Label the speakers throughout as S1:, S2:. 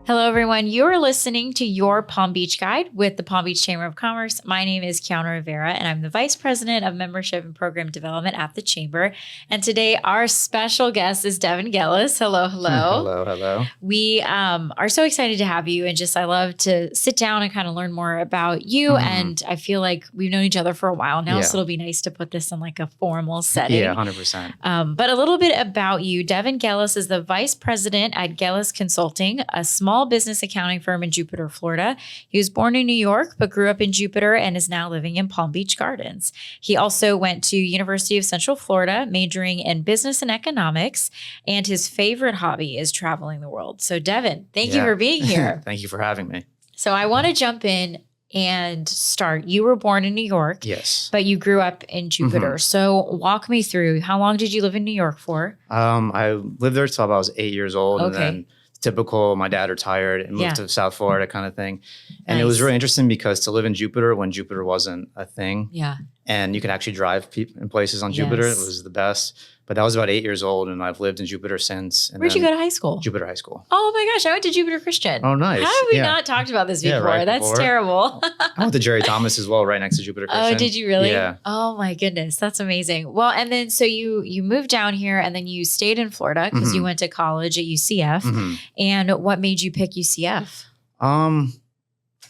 S1: Hello, everyone. You are listening to Your Palm Beach Guide with the Palm Beach Chamber of Commerce. My name is Kiana Rivera, and I'm the Vice President of Membership and Program Development at the Chamber. And today, our special guest is Devin Gellis. Hello, hello.
S2: Hello.
S1: We are so excited to have you, and I love to sit down and kind of learn more about you. And I feel like we've known each other for a while now, so it'll be nice to put this in like a formal setting.
S2: Yeah, 100%.
S1: But a little bit about you. Devin Gellis is the Vice President at Gellis Consulting, a small business accounting firm in Jupiter, Florida. He was born in New York, but grew up in Jupiter and is now living in Palm Beach Gardens. He also went to University of Central Florida, majoring in business and economics, and his favorite hobby is traveling the world. So Devin, thank you for being here.
S2: Thank you for having me.
S1: So I want to jump in and start. You were born in New York.
S2: Yes.
S1: But you grew up in Jupiter. So walk me through, how long did you live in New York for?
S2: I lived there till I was 8 years old. And then typical, my dad retired and moved to South Florida kind of thing. And it was really interesting because to live in Jupiter when Jupiter wasn't a thing.
S1: Yeah.
S2: And you could actually drive in places on Jupiter. It was the best. But that was about 8 years old, and I've lived in Jupiter since. And
S1: where'd you go to high school?
S2: Jupiter High School.
S1: Oh my gosh, I went to Jupiter Christian.
S2: Oh, nice.
S1: How have we not talked about this before?
S2: Right
S1: That's
S2: before.
S1: terrible.
S2: I went to Jerry Thomas as well, right next to Jupiter Christian.
S1: Oh, did you really?
S2: Yeah.
S1: Oh my goodness, that's amazing. Well, and then so you moved down here, and then you stayed in Florida because you went to college at UCF. And what made you pick UCF?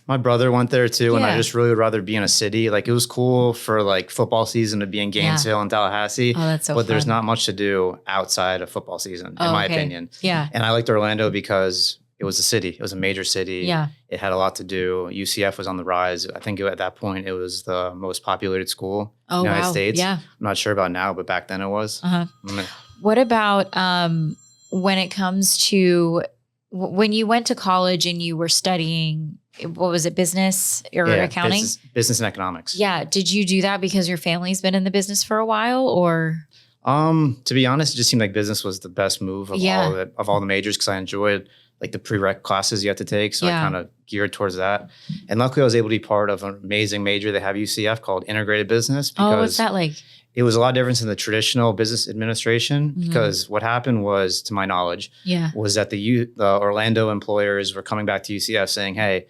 S2: My brother went there too, and I just really would rather be in a city. Like, it was cool for like football season to be in Gainesville and Tallahassee.
S1: Oh, that's so
S2: But
S1: fun.
S2: there's not much to do outside of football season, in my opinion.
S1: Yeah.
S2: And I liked Orlando because it was a city. It was a major city.
S1: Yeah.
S2: It had a lot to do. UCF was on the rise. I think at that point, it was the most populated school in the United States.
S1: Yeah.
S2: I'm not sure about now, but back then it was.
S1: What about when it comes to when you went to college and you were studying, what was it, business or accounting?
S2: Business and economics.
S1: Yeah. Did you do that because your family's been in the business for a while, or?
S2: To be honest, it just seemed like business was the best move of all the majors because I enjoyed like the prereq classes you had to take. So I kind of geared towards that. And luckily I was able to be part of an amazing major they have at UCF called integrated business. Because
S1: what's that like?
S2: It was a lot different than the traditional business administration because what happened was, to my knowledge, was that the Orlando employers were coming back to UCF saying, hey,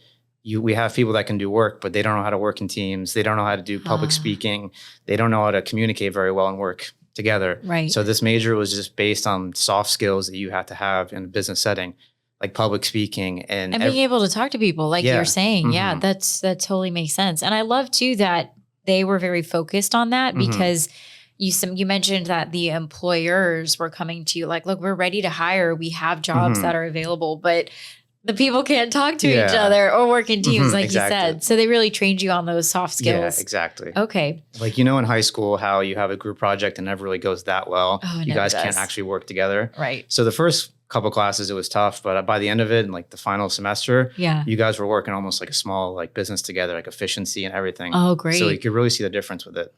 S2: we have people that can do work, but they don't know how to work in teams. They don't know how to do public speaking. They don't know how to communicate very well and work together.
S1: Right.
S2: So this major was just based on soft skills that you have to have in a business setting, like public speaking and
S1: being able to talk to people, like you're saying. Yeah, that totally makes sense. And I love too that they were very focused on that because you mentioned that the employers were coming to you like, look, we're ready to hire. We have jobs that are available, but the people can't talk to each other or work in teams, like you said. So they really trained you on those soft skills.
S2: Yeah, exactly.
S1: Okay.
S2: Like, in high school, how you have a group project and never really goes that well. You guys can't actually work together.
S1: Right.
S2: So the first couple classes, it was tough, but by the end of it, and like the final semester, you guys were working almost like a small like business together, like efficiency and everything.
S1: Oh, great.
S2: So you could really see the difference with it.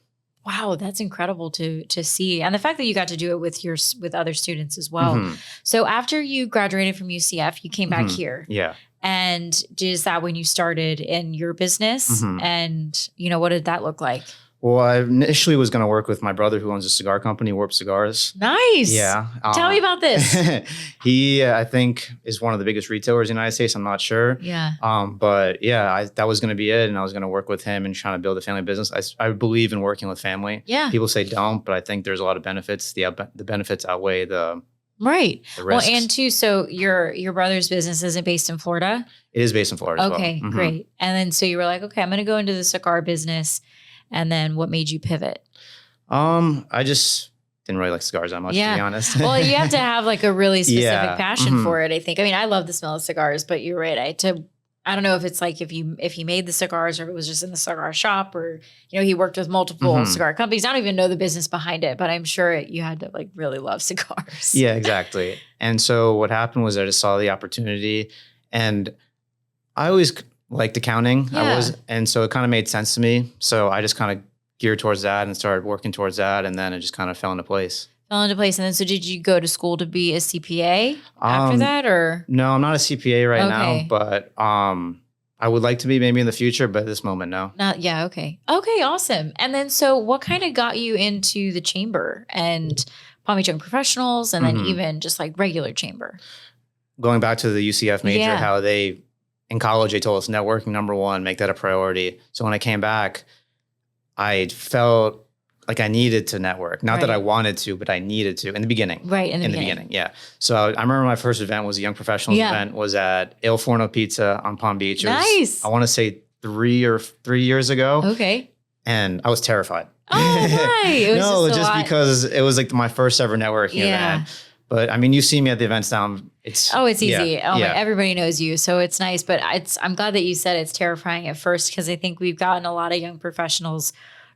S1: Wow, that's incredible to see. And the fact that you got to do it with other students as well. So after you graduated from UCF, you came back here.
S2: Yeah.
S1: And is that when you started in your business? And, what did that look like?
S2: Well, I initially was going to work with my brother who owns a cigar company, Warp Cigars.
S1: Nice.
S2: Yeah.
S1: Tell me about this.
S2: He, I think, is one of the biggest retailers in the United States. I'm not sure.
S1: Yeah.
S2: But yeah, that was going to be it. And I was going to work with him and trying to build a family business. I believe in working with family. Yeah. People say don't, but I think there's a lot of benefits. The benefits outweigh the risks.
S1: Well, and too, so your brother's business isn't based in Florida?
S2: It is based in Florida as well.
S1: Okay, great. And then so you were like, okay, I'm going to go into the cigar business. And then what made you pivot? I just didn't really like cigars that much, to be honest. Well, you have to have like a really specific passion for it, I think. I mean, I love the smell of cigars, but you're right. I don't know if it's like if he made the cigars or if it was just in the cigar shop or, he worked with multiple cigar companies. I don't even know the business behind it, but I'm sure you had to like really love cigars.
S2: Yeah, exactly. And so what happened was I just saw the opportunity, and I always liked accounting. And so it kind of made sense to me. So I just kind of geared towards that and started working towards that. And then it just kind of fell into place.
S1: And then, so did you go to school to be a CPA after that, or?
S2: No, I'm not a CPA right now, but I would like to be maybe in the future, but at this moment, no.
S1: Okay. Okay, awesome. And then, so what kind of got you into the chamber and Palm Beach Young Professionals and then even just like regular chamber?
S2: going back to the UCF major, how in college, they told us networking number one, make that a priority. So when I came back, I felt like I needed to network. Not that I wanted to, but I needed to in the beginning.
S1: Right, in the beginning.
S2: Yeah. So I remember my first event was a Young Professionals event, was at Il Forno Pizza on Palm Beach. It was, I want to say 3 years ago.
S1: Okay.
S2: And I was terrified.
S1: Oh, why? It was
S2: just because it was like my first ever networking event. But I mean, you see me at the events now. It's
S1: easy. Everybody knows you. So it's nice. But I'm glad that you said it's terrifying at first, because I think we've gotten a lot of young professionals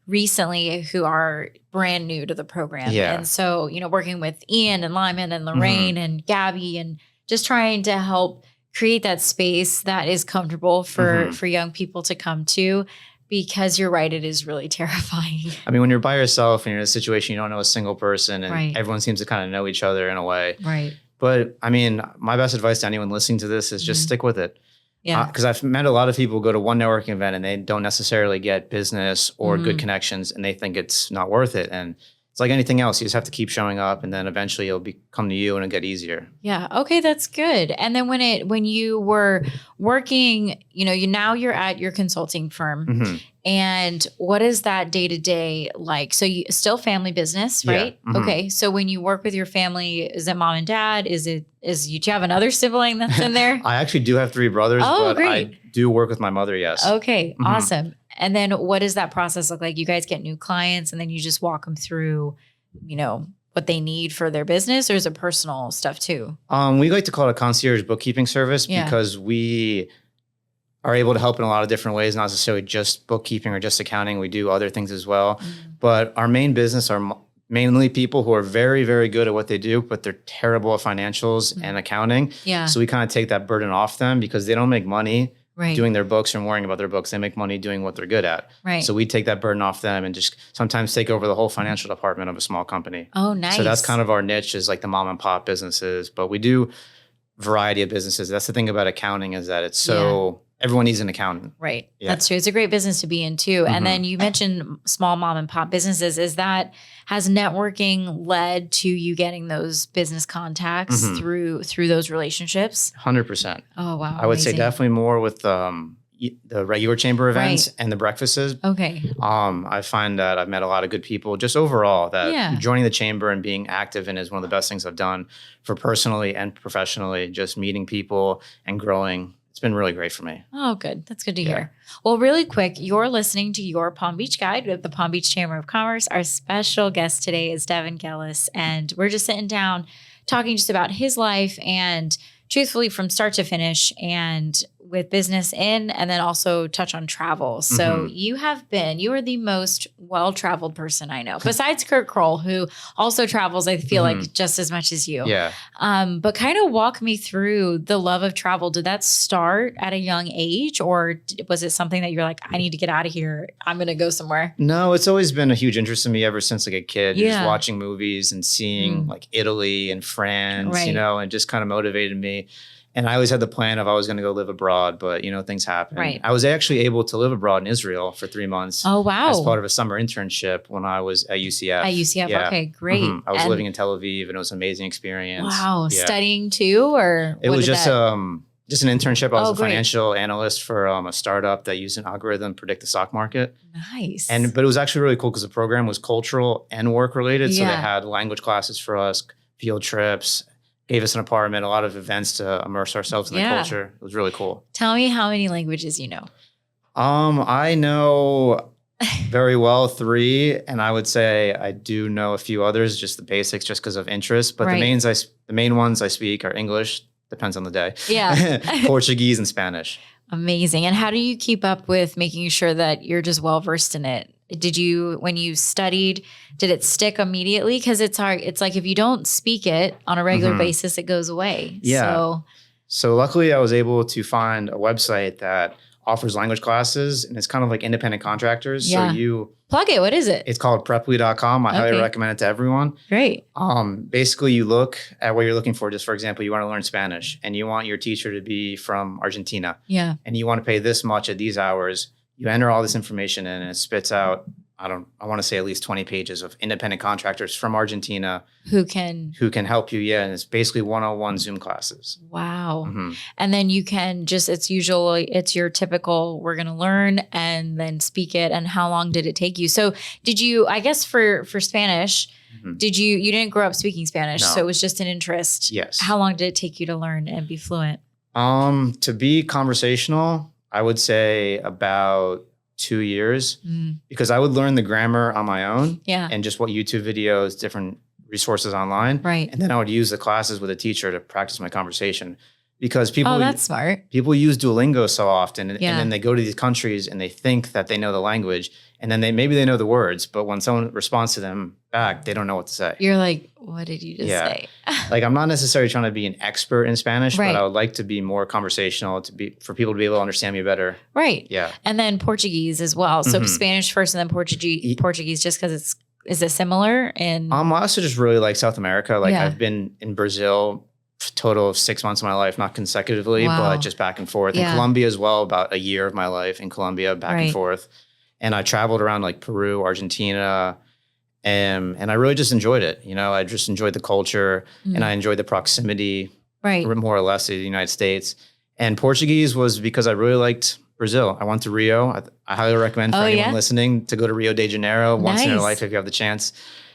S1: recently who are brand new to the program. Yeah. And so, working with Ian and Lyman and Lorraine and Gabby, and just trying to help create that space that is comfortable for young people to come to. Because you're right, it is really terrifying.
S2: I mean, when you're by yourself and you're in a situation, you don't know a single person, and everyone seems to kind of know each other in a way.
S1: Right.
S2: But I mean, my best advice to anyone listening to this is just stick with it. Yeah. Because I've met a lot of people who go to one networking event and they don't necessarily get business or good connections, and they think it's not worth it. And it's like anything else. You just have to keep showing up, and then eventually it'll come to you and it'll get easier.
S1: Yeah. Okay. That's good. And then when you were working, now you're at your consulting firm, and what is that day to day like? So you still family business, right? Yeah. Okay. So when you work with your family, is it mom and dad? Do you have another sibling that's in there?
S2: I actually do have 3 brothers, but great. I do work with my mother. Yes.
S1: Okay. Awesome. And then what does that process look like? You guys get new clients and then you just walk them through, what they need for their business, or is it personal stuff too?
S2: We like to call it a concierge bookkeeping service because we are able to help in a lot of different ways, not necessarily just bookkeeping or just accounting. We do other things as well. But our main business are mainly people who are very, very good at what they do, but they're terrible at financials and accounting. Yeah. So we kind of take that burden off them, because they don't make money doing their books and worrying about their books. They make money doing what they're good at. Right. So we take that burden off them and just sometimes take over the whole financial department of a small company.
S1: Oh, nice.
S2: So that's kind of our niche, is like the mom and pop businesses, but we do variety of businesses. That's the thing about accounting, is that it's everyone needs an accountant.
S1: Right. Yeah. That's true. It's a great business to be in too. And then you mentioned small mom and pop businesses. Has networking led to you getting those business contacts through those relationships?
S2: 100%.
S1: Oh, wow.
S2: I would say definitely more with the regular chamber events and the breakfasts.
S1: Okay.
S2: I find that I've met a lot of good people just overall, that joining the chamber and being active in is one of the best things I've done for personally and professionally, just meeting people and growing. It's been really great for me.
S1: Oh, good. That's good to hear. Well, really quick, you're listening to Your Palm Beach Guide with the Palm Beach Chamber of Commerce. Our special guest today is Devin Gellis, and we're just sitting down talking just about his life, and truthfully from start to finish, and with business and then also touch on travel. So you are the most well-traveled person I know, besides Kurt Kroll, who also travels, I feel like, just as much as you.
S2: Yeah.
S1: But kind of walk me through the love of travel. Did that start at a young age, or was it something that you're like, I need to get out of here, I'm going to go somewhere?
S2: No, it's always been a huge interest in me ever since like a kid. Just watching movies and seeing like Italy and France, and just kind of motivated me. And I always had the plan of I was going to go live abroad, but things happen. Right. I was actually able to live abroad in Israel for 3 months.
S1: Oh, wow.
S2: As part of a summer internship when I was at UCF.
S1: At UCF. Yeah. Okay, great.
S2: I was living in Tel Aviv, and it was an amazing experience.
S1: Wow. Yeah. Studying too, or
S2: it was just an internship. I was a financial analyst for a startup that used an algorithm to predict the stock market.
S1: Nice.
S2: But it was actually really cool because the program was cultural and work related. So they had language classes for us, field trips, gave us an apartment, a lot of events to immerse ourselves in the culture. It was really cool.
S1: Tell me how many languages you know.
S2: I know very well 3, and I would say I do know a few others, just the basics, just because of interest. But the main ones I speak are English, depends on the day. Yeah. Portuguese and Spanish.
S1: Amazing. And how do you keep up with making sure that you're just well versed in it? When you studied, did it stick immediately? Because it's hard. It's like if you don't speak it on a regular basis, it goes away.
S2: Yeah. So luckily I was able to find a website that offers language classes, and it's kind of like independent contractors.
S1: Yeah.
S2: So you
S1: plug it. What is it?
S2: It's called preply.com. I highly recommend it to everyone.
S1: Great.
S2: Basically you look at what you're looking for. Just for example, you want to learn Spanish and you want your teacher to be from Argentina.
S1: Yeah.
S2: And you want to pay this much at these hours. You enter all this information in, and it spits out I want to say at least 20 pages of independent contractors from Argentina
S1: who can help you. Yeah. And it's basically one-on-one Zoom classes. Wow. Mm-hmm. And then you can it's your typical, we're going to learn and then speak it. And how long did it take you? So did you, I guess for Spanish, mm-hmm. you didn't grow up speaking Spanish, so it was just an interest.
S2: Yes.
S1: How long did it take you to learn and be fluent?
S2: To be conversational, I would say about 2 years, because I would learn the grammar on my own and just what YouTube videos, different resources online.
S1: Right.
S2: And then I would use the classes with a teacher to practice my conversation, because
S1: that's smart.
S2: People use Duolingo so often and then they go to these countries and they think that they know the language, and then maybe they know the words, but when someone responds to them back, they don't know what to say.
S1: You're like, what did you just say?
S2: Like, I'm not necessarily trying to be an expert in Spanish, but I would like to be more conversational for people to be able to understand me better.
S1: Right.
S2: Yeah.
S1: And then Portuguese as well. So Spanish first and then Portuguese just because is it similar? And
S2: I also just really like South America. Like I've been in Brazil total of 6 months of my life, not consecutively, but just back and forth. In Colombia as well, about a year of my life in Colombia, back and forth. And I traveled around like Peru, Argentina, and I really just enjoyed it. You know, I just enjoyed the culture and I enjoyed the proximity, more or less, to the United States. And Portuguese was because I really liked Brazil. I went to Rio. I highly recommend for anyone listening to go to Rio de Janeiro once in your life if you have the chance.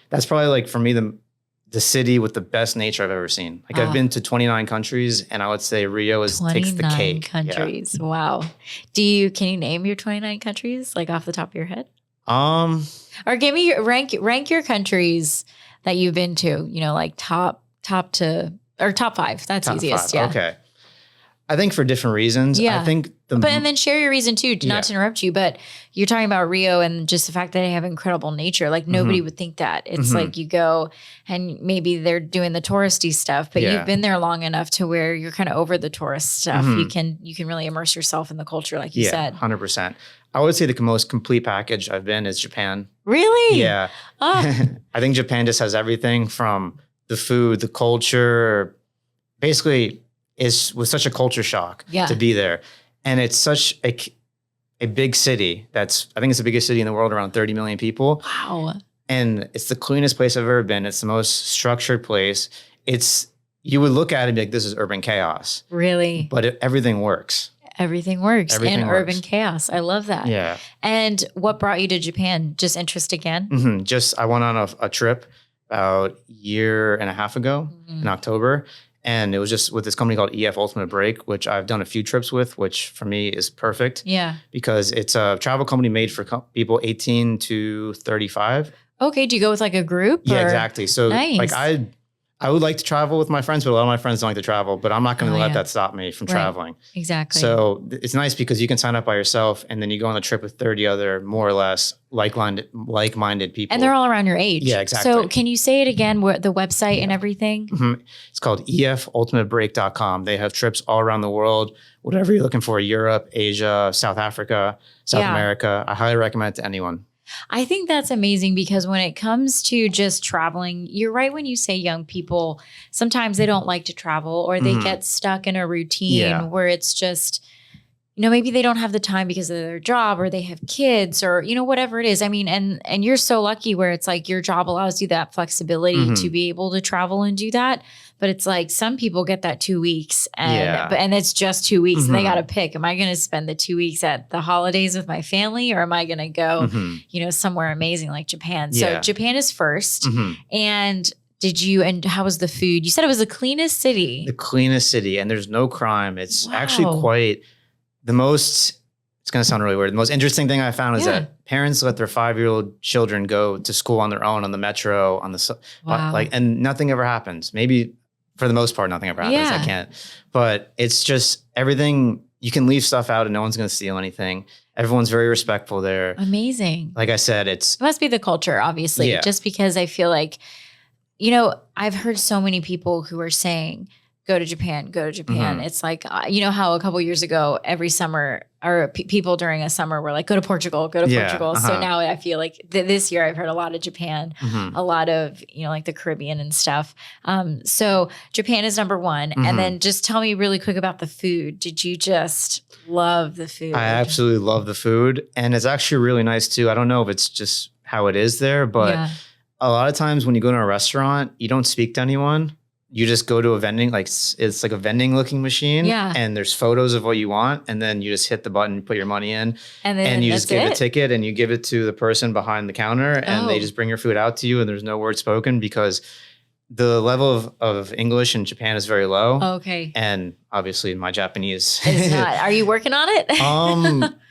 S2: That's probably like for me the city with the best nature I've ever seen. Like I've been to 29 countries, and I would say Rio takes the cake.
S1: 29 countries. Yeah. Wow. Can you name your 29 countries like off the top of your head? Or give me rank your countries that you've been to, you know, like top 5. That's top easiest. 5. Yeah.
S2: Okay. I think for different reasons.
S1: Yeah.
S2: I think
S1: and then share your reason too, not to interrupt you, but you're talking about Rio and just the fact that they have incredible nature. Like nobody would think that. It's like you go and maybe they're doing the touristy stuff, but you've been there long enough to where you're kind of over the tourist stuff. You can really immerse yourself in the culture, like you said.
S2: 100%. I would say the most complete package I've been is Japan.
S1: Really?
S2: Yeah. Oh. I think Japan just has everything from the food, the culture, basically was such a culture shock to be there. And it's such a big city. I think it's the biggest city in the world, around 30 million people.
S1: Wow.
S2: And it's the cleanest place I've ever been. It's the most structured place. You would look at it and be like, this is urban chaos.
S1: Really?
S2: But everything works.
S1: Everything works in urban chaos. I love that.
S2: Yeah.
S1: And what brought you to Japan? Just interest again?
S2: Mm-hmm. I went on a trip about a year and a half ago in October. And it was just with this company called EF Ultimate Break, which I've done a few trips with, which for me is perfect.
S1: Yeah.
S2: Because it's a travel company made for people 18 to 35.
S1: Okay. Do you go with like a group?
S2: Yeah, exactly. So
S1: nice.
S2: like I would like to travel with my friends, but a lot of my friends don't like to travel, but I'm not going to let that stop me from traveling.
S1: Exactly.
S2: So it's nice because you can sign up by yourself and then you go on a trip with 30 other more or less like-minded people.
S1: And they're all around your age.
S2: Yeah, exactly.
S1: So can you say it again, the website and everything?
S2: It's called efultimatebreak.com. They have trips all around the world, whatever you're looking for, Europe, Asia, South Africa, South America. I highly recommend it to anyone.
S1: I think that's amazing because when it comes to just traveling, you're right when you say young people, sometimes they don't like to travel or they get stuck in a routine where it's just, you know, maybe they don't have the time because of their job or they have kids or, you know, whatever it is. I mean, and you're so lucky where it's like your job allows you that flexibility to be able to travel and do that. But it's like some people get that 2 weeks and it's just 2 weeks and they got to pick. Am I going to spend the 2 weeks at the holidays with my family or am I going to go, you know, somewhere amazing like Japan? So Japan is first. And how was the food? You said it was the cleanest city.
S2: The cleanest city. And there's no crime. It's actually quite it's going to sound really weird. The most interesting thing I found is that parents let their 5-year-old children go to school on their own on the metro, and nothing ever happens. Maybe for the most part, nothing ever happens. I can't. But it's just everything. You can leave stuff out and no one's going to steal anything. Everyone's very respectful there.
S1: Amazing.
S2: Like I said,
S1: it must be the culture, obviously, just because I feel like, you know, I've heard so many people who are saying, go to Japan. It's like, you know how a couple years ago, every summer or people during a summer were like, go to Portugal. So now I feel like this year I've heard a lot of Japan, a lot of, you know, like the Caribbean and stuff. So Japan is number one. And then just tell me really quick about the food. Did you just love the food?
S2: I absolutely love the food. And it's actually really nice too. I don't know if it's just how it is there. But a lot of times when you go to a restaurant, you don't speak to anyone. You just go to a vending, like it's like a vending looking machine, and there's photos of what you want, and then you just hit the button, put your money in, and you just give a ticket, and you give it to the person behind the counter, and they just bring your food out to you, and there's no word spoken because the level of English in Japan is very low.
S1: Okay.
S2: And obviously my Japanese
S1: is not. Are you working on it?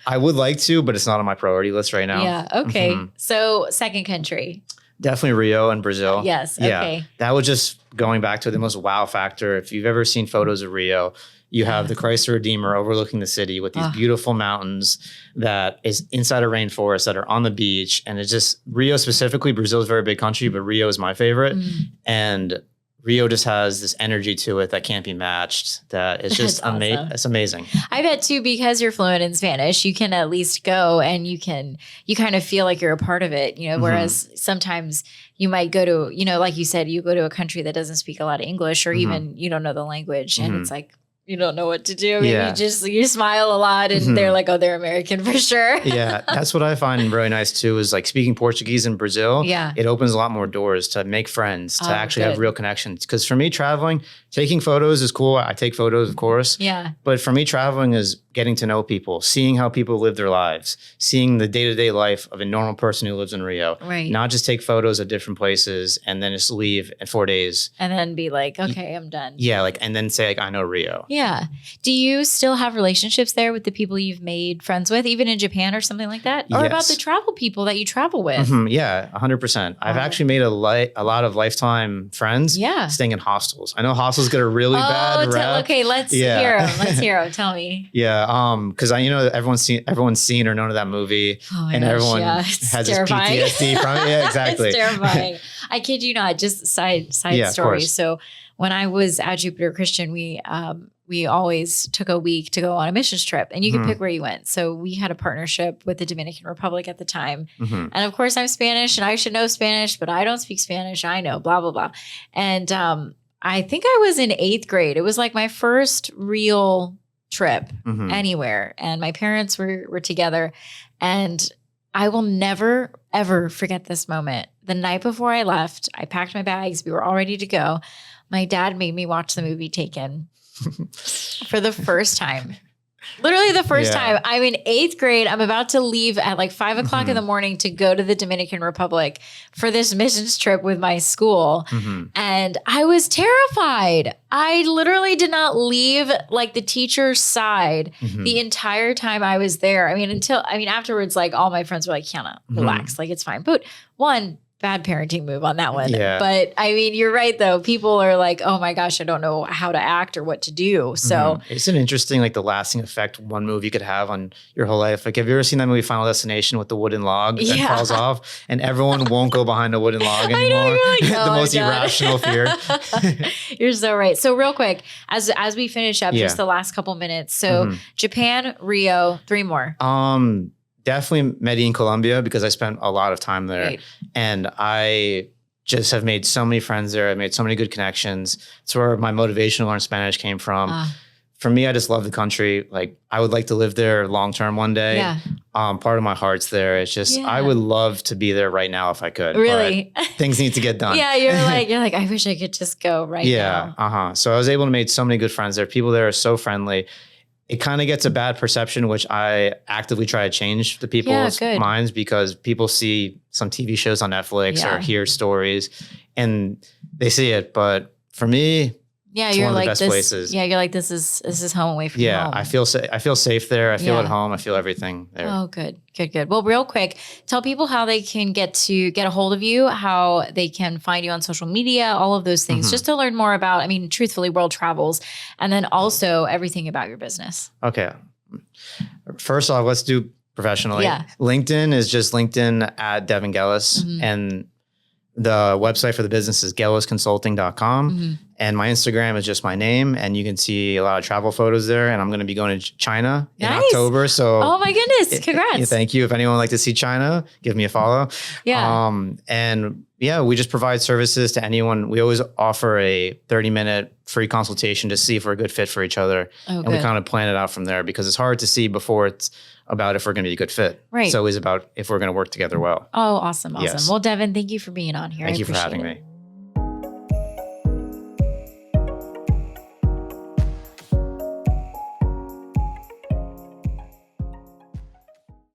S2: I would like to, but it's not on my priority list right now.
S1: Yeah. Okay. So second country.
S2: Definitely Rio and Brazil.
S1: Yes.
S2: Yeah.
S1: Okay.
S2: That was just going back to the most wow factor. If you've ever seen photos of Rio, you have the Chrysler Redeemer overlooking the city with these beautiful mountains that is inside a rainforest that are on the beach. And it's just Rio specifically. Brazil is a very big country, but Rio is my favorite. And Rio just has this energy to it that can't be matched. That it's just amazing. It's amazing.
S1: I bet too, because you're fluent in Spanish, you can at least go and you kind of feel like you're a part of it, you know, whereas sometimes you might go to, you know, like you said, you go to a country that doesn't speak a lot of English or even you don't know the language and it's like, you don't know what to do. You smile a lot and they're like, oh, they're American for sure.
S2: Yeah. That's what I find really nice too, is like speaking Portuguese in Brazil. Yeah. It opens a lot more doors to make friends, to actually have real connections. Because for me, traveling, taking photos is cool. I take photos, of course. Yeah. But for me, traveling is getting to know people, seeing how people live their lives, seeing the day-to-day life of a normal person who lives in Rio. Right. Not just take photos of different places and then just leave in 4 days.
S1: And then be like, okay, I'm done.
S2: Yeah. Like, and then say like, I know Rio.
S1: Yeah. Do you still have relationships there with the people you've made friends with, even in Japan or something like that? Or about the travel people that you travel with?
S2: Yeah, 100%. I've actually made a lot of lifetime friends staying in hostels. I know hostels get a really bad rap.
S1: Okay, let's hear them. Let's hear them. Tell me.
S2: Yeah, because I everyone's seen or known of that movie, and everyone has this PTSD from it. Yeah, exactly.
S1: It's terrifying. I kid you not. Just side story. So when I was at Jupiter Christian, we always took a week to go on a missions trip and you could pick where you went. So we had a partnership with the Dominican Republic at the time. And of course I'm Spanish and I should know Spanish, but I don't speak Spanish. I know blah, blah, blah. And I think I was in 8th grade. It was like my first real trip anywhere. And my parents were together and I will never, ever forget this moment. The night before I left, I packed my bags. We were all ready to go. My dad made me watch the movie Taken. For the first time. Literally the first time. I'm in 8th grade. I'm about to leave at like 5 o'clock in the morning to go to the Dominican Republic for this missions trip with my school. And I was terrified. I literally did not leave like the teacher's side the entire time I was there. I mean, afterwards, like all my friends were like, Kiana, relax, like it's fine. But one, bad parenting move on that one. Yeah. But I mean, you're right though. People are like, oh my gosh, I don't know how to act or what to do. So
S2: it's an interesting, like the lasting effect one movie could have on your whole life. Like, have you ever seen that movie Final Destination with the wooden log that falls off and everyone won't go behind a wooden log anymore? I know, you're like, the most irrational fear.
S1: You're so right. So real quick, as we finish up, just the last couple minutes. So Japan, Rio, 3 more.
S2: Definitely Medellin, Colombia, because I spent a lot of time there. Right. And I just have made so many friends there. I made so many good connections. It's where my motivation to learn Spanish came from. For me, I just love the country. Like, I would like to live there long-term one day. Yeah. Part of my heart's there. It's just, I would love to be there right now if I could.
S1: Really?
S2: Things need to get done.
S1: Yeah, you're like, I wish I could just go right now.
S2: Yeah. So I was able to make so many good friends there. People there are so friendly. It kind of gets a bad perception, which I actively try to change the people's minds, because people see some TV shows on Netflix or hear stories and they see it. But for me, it's
S1: you're
S2: one of
S1: like
S2: the best places.
S1: Yeah, you're like, this is home away from home.
S2: Yeah, I feel safe there. I feel at home. I feel everything there.
S1: Oh, good. Well, real quick, tell people how they can get a hold of you, how they can find you on social media, all of those things, just to learn more about, I mean, truthfully, World Travels, and then also everything about your business. Okay.
S2: First off, let's do professionally. Yeah. LinkedIn is just LinkedIn at Devin Gellis. And the website for the business is gellisconsulting.com. And my Instagram is just my name, and you can see a lot of travel photos there. And I'm going to be going to China in October. So,
S1: oh my goodness, congrats!
S2: Thank you. If anyone would like to see China, give me a follow.
S1: Yeah.
S2: And yeah, we just provide services to anyone. We always offer a 30-minute free consultation to see if we're a good fit for each other, and we kind of plan it out from there, because it's hard to see before it's about if we're going to be a good fit.
S1: Right.
S2: It's always about if we're going to work together well.
S1: Oh, awesome.
S2: Yes.
S1: Well, Devin, thank you for being on here.
S2: Thank you for having me.